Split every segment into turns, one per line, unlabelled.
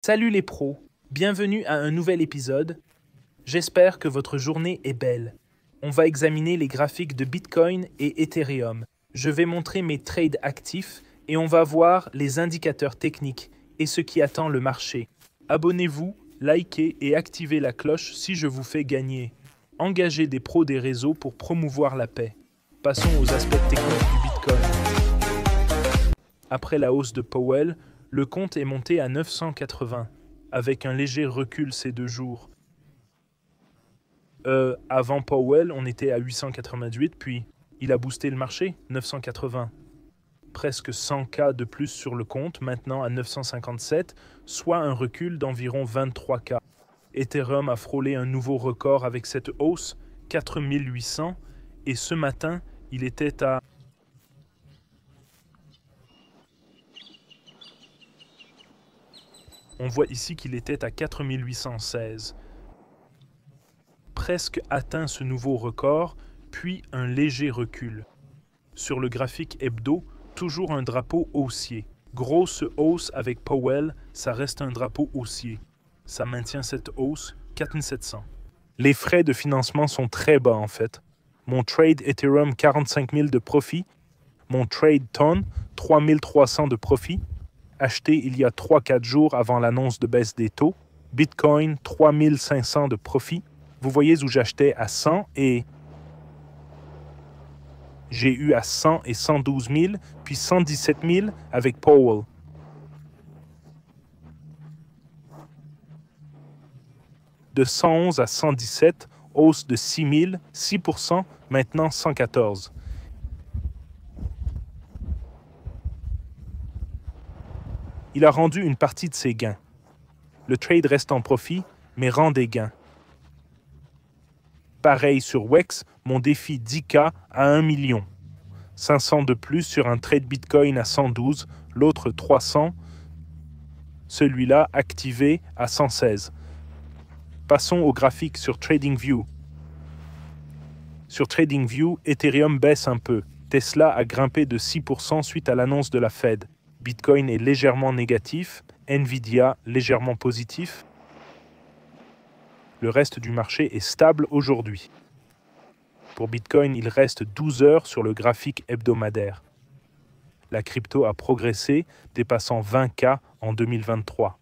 Salut les pros, bienvenue à un nouvel épisode. J'espère que votre journée est belle. On va examiner les graphiques de Bitcoin et Ethereum. Je vais montrer mes trades actifs et on va voir les indicateurs techniques et ce qui attend le marché. Abonnez-vous, likez et activez la cloche si je vous fais gagner. Engagez des pros des réseaux pour promouvoir la paix. Passons aux aspects techniques du Bitcoin. Après la hausse de Powell, le compte est monté à 980, avec un léger recul ces 2 jours. Avant Powell, on était à 888, puis il a boosté le marché, 980. Presque 100K de plus sur le compte, maintenant à 957, soit un recul d'environ 23K. Ethereum a frôlé un nouveau record avec cette hausse, 4800, et ce matin, il était à On voit ici qu'il était à 4816. Presque atteint ce nouveau record, puis un léger recul. Sur le graphique hebdo, toujours un drapeau haussier. Grosse hausse avec Powell, ça reste un drapeau haussier. Ça maintient cette hausse, 4700. Les frais de financement sont très bas en fait. Mon trade Ethereum, 45 000 de profit. Mon trade Ton, 3300 de profit. Acheté il y a 3-4 jours avant l'annonce de baisse des taux. Bitcoin, 3500 de profit. Vous voyez où j'achetais à 100 et j'ai eu à 100 et 112 000, puis 117 000 avec Powell. De 111 à 117, hausse de 6 000, 6%, maintenant 114. Il a rendu une partie de ses gains. Le trade reste en profit, mais rend des gains. Pareil sur Wex, mon défi 10K à 1 million. 500 de plus sur un trade Bitcoin à 112, l'autre 300, celui-là activé à 116. Passons au graphique sur TradingView. Sur TradingView, Ethereum baisse un peu. Tesla a grimpé de 6% suite à l'annonce de la Fed. Bitcoin est légèrement négatif, Nvidia légèrement positif. Le reste du marché est stable aujourd'hui. Pour Bitcoin, il reste 12 heures sur le graphique hebdomadaire. La crypto a progressé, dépassant 20K en 2023.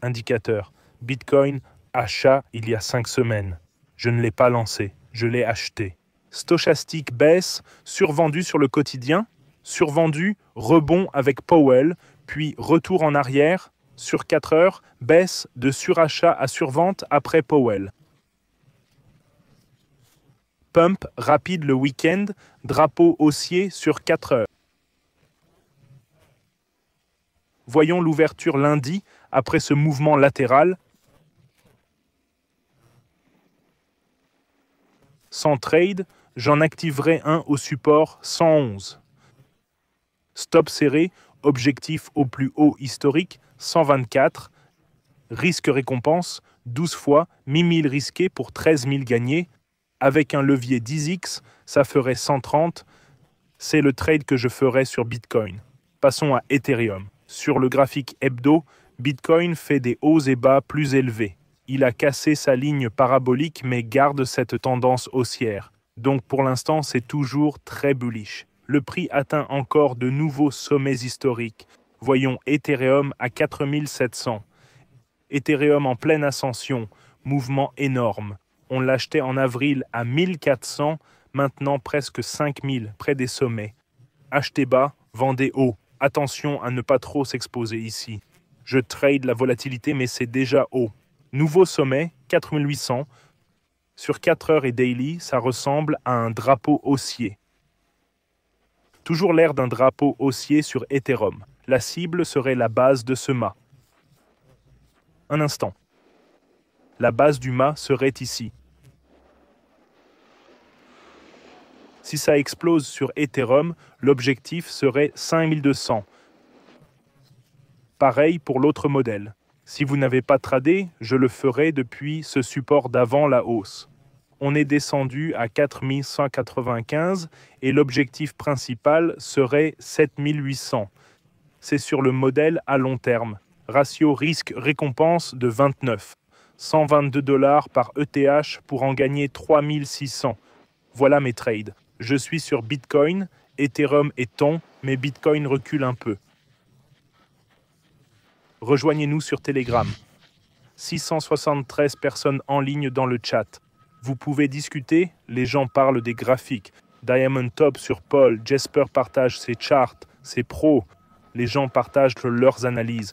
Indicateur, Bitcoin, achat il y a 5 semaines. Je ne l'ai pas lancé, je l'ai acheté. Stochastique baisse, survendu sur le quotidien. Survendu, rebond avec Powell, puis retour en arrière. Sur 4 heures, baisse de surachat à survente après Powell. Pump rapide le week-end, drapeau haussier sur 4 heures. Voyons l'ouverture lundi après ce mouvement latéral. Sans trade, j'en activerai un au support 111. Stop serré, objectif au plus haut historique, 124. Risque-récompense, 12 fois, 1000 risqués pour 13 000 gagnés. Avec un levier 10x, ça ferait 130. C'est le trade que je ferai sur Bitcoin. Passons à Ethereum. Sur le graphique hebdo, Bitcoin fait des hauts et bas plus élevés. Il a cassé sa ligne parabolique mais garde cette tendance haussière. Donc pour l'instant, c'est toujours très bullish. Le prix atteint encore de nouveaux sommets historiques. Voyons Ethereum à 4700. Ethereum en pleine ascension, mouvement énorme. On l'achetait en avril à 1400, maintenant presque 5000, près des sommets. Achetez bas, vendez haut. Attention à ne pas trop s'exposer ici. Je trade la volatilité, mais c'est déjà haut. Nouveau sommet, 4800. Sur 4 heures et daily, ça ressemble à un drapeau haussier. Toujours l'air d'un drapeau haussier sur Ethereum. La cible serait la base de ce mât. Un instant. La base du mât serait ici. Si ça explose sur Ethereum, l'objectif serait 5200. Pareil pour l'autre modèle. Si vous n'avez pas tradé, je le ferai depuis ce support d'avant la hausse. On est descendu à 4195 et l'objectif principal serait 7800. C'est sur le modèle à long terme. Ratio risque-récompense de 29. 122 $ par ETH pour en gagner 3600. Voilà mes trades. Je suis sur Bitcoin, Ethereum et Ton, mais Bitcoin recule un peu. Rejoignez-nous sur Telegram. 673 personnes en ligne dans le chat. Vous pouvez discuter, les gens parlent des graphiques. Diamond Top sur Paul, Jasper partage ses charts, ses pros. Les gens partagent leurs analyses.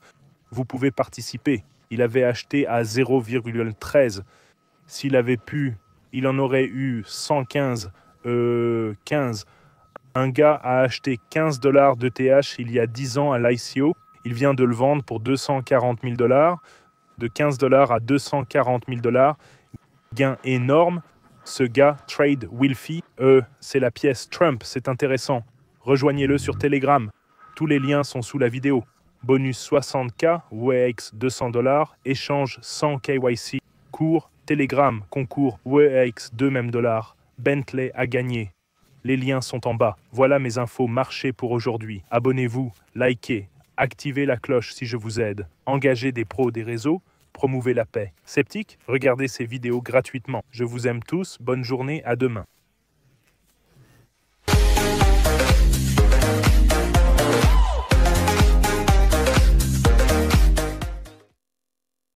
Vous pouvez participer. Il avait acheté à 0,13. S'il avait pu, il en aurait eu 115, 15. Un gars a acheté 15 $ d'ETH il y a 10 ans à l'ICO. Il vient de le vendre pour 240 000 $. De 15 $ à 240 000 $. Gain énorme. Ce gars, Trade Wilfy, c'est la pièce Trump, c'est intéressant. Rejoignez-le sur Telegram. Tous les liens sont sous la vidéo. Bonus 60K, WEX 200 $, échange 100 KYC, cours, Telegram, concours, WEX 2 mêmes dollars, Bentley a gagné. Les liens sont en bas. Voilà mes infos marché pour aujourd'hui. Abonnez-vous, likez, activez la cloche si je vous aide. Engagez des pros des réseaux, promouvez la paix. Sceptique, regardez ces vidéos gratuitement. Je vous aime tous, bonne journée, à demain.